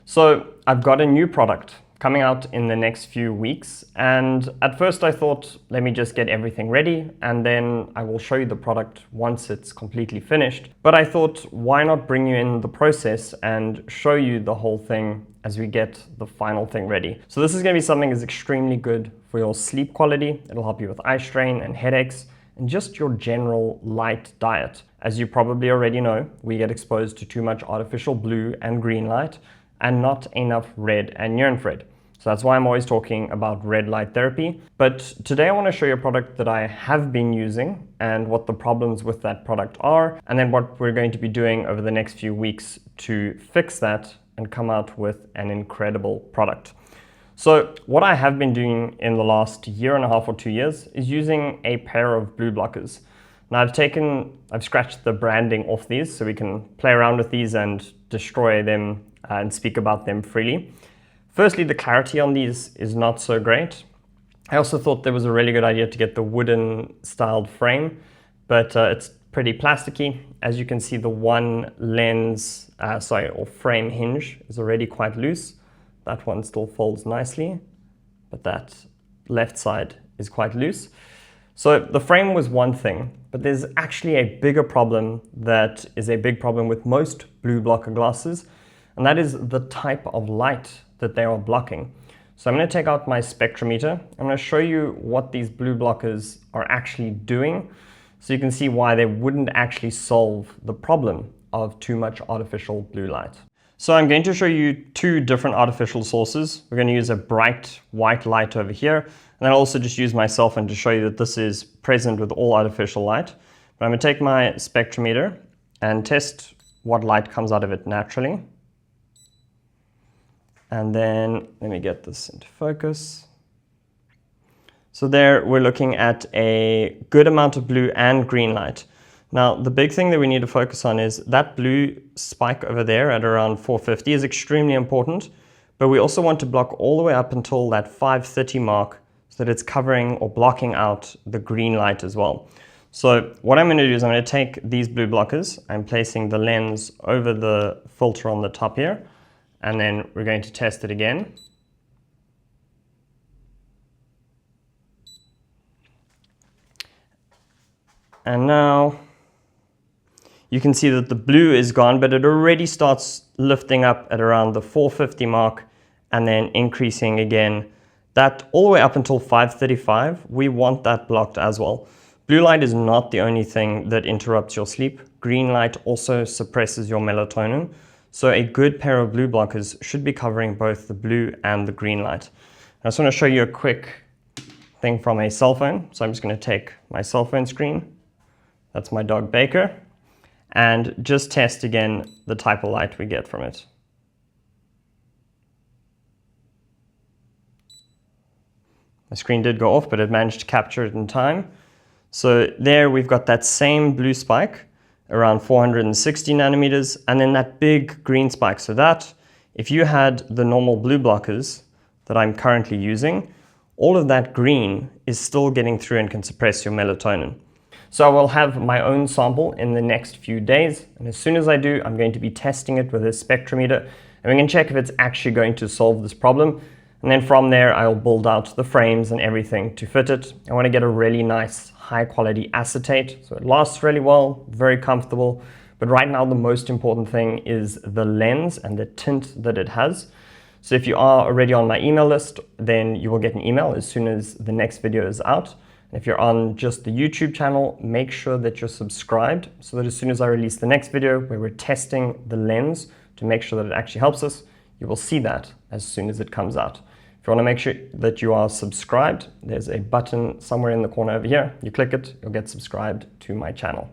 So I've got a new product coming out in the next few weeks, and at first I thought, let me just get everything ready and then I will show you the product once it's completely finished. But I thought, why not bring you in the process and show you the whole thing as we get the final thing ready. So this is going to be something that's extremely good for your sleep quality. It'll help you with eye strain and headaches and just your general light diet. As you probably already know, we get exposed to too much artificial blue and green light and not enough red and near infrared. So that's why I'm always talking about red light therapy. But today I want to show you a product that I have been using and what the problems with that product are, and then what we're going to be doing over the next few weeks to fix that and come out with an incredible product. So what I have been doing in the last year and a half or 2 years is using a pair of blue blockers. Now I've scratched the branding off these so we can play around with these and destroy them and speak about them freely. Firstly, the clarity on these is not so great. I also thought there was a really good idea to get the wooden styled frame, but it's pretty plasticky. As you can see, the one lens, or frame hinge is already quite loose. That one still folds nicely, but that left side is quite loose. So the frame was one thing, but there's actually a bigger problem that is a big problem with most blue blocker glasses, and that is the type of light that they are blocking. So I'm going to take out my spectrometer. I'm going to show you what these blue blockers are actually doing, so you can see why they wouldn't actually solve the problem of too much artificial blue light. So I'm going to show you two different artificial sources. We're going to use a bright white light over here, and then I'll also just use my cell phone to show you that this is present with all artificial light. But I'm going to take my spectrometer and test what light comes out of it naturally. And then let me get this into focus. So there we're looking at a good amount of blue and green light. Now the big thing that we need to focus on is that blue spike over there at around 450 is extremely important, but we also want to block all the way up until that 530 mark so that it's covering or blocking out the green light as well. So what I'm going to do is I'm going to take these blue blockers, I'm placing the lens over the filter on the top here, and then we're going to test it again. And now you can see that the blue is gone, but it already starts lifting up at around the 450 mark and then increasing again. That all the way up until 535, we want that blocked as well. Blue light is not the only thing that interrupts your sleep. Green light also suppresses your melatonin. So a good pair of blue blockers should be covering both the blue and the green light. I just want to show you a quick thing from a cell phone. So I'm just going to take my cell phone screen. That's my dog Baker. And just test again the type of light we get from it. My screen did go off, but it managed to capture it in time. So there we've got that same blue spike, around 460 nanometers, and then that big green spike. So that, if you had the normal blue blockers that I'm currently using, all of that green is still getting through and can suppress your melatonin. So I will have my own sample in the next few days, and as soon as I do, I'm going to be testing it with a spectrometer, and we can check if it's actually going to solve this problem. And then from there, I'll build out the frames and everything to fit it. I want to get a really nice, high quality acetate, so it lasts really well, very comfortable. But right now, the most important thing is the lens and the tint that it has. So if you are already on my email list, then you will get an email as soon as the next video is out. And if you're on just the YouTube channel, make sure that you're subscribed so that as soon as I release the next video where we're testing the lens to make sure that it actually helps us, you will see that as soon as it comes out. If you want to make sure that you are subscribed, there's a button somewhere in the corner over here. You click it, you'll get subscribed to my channel.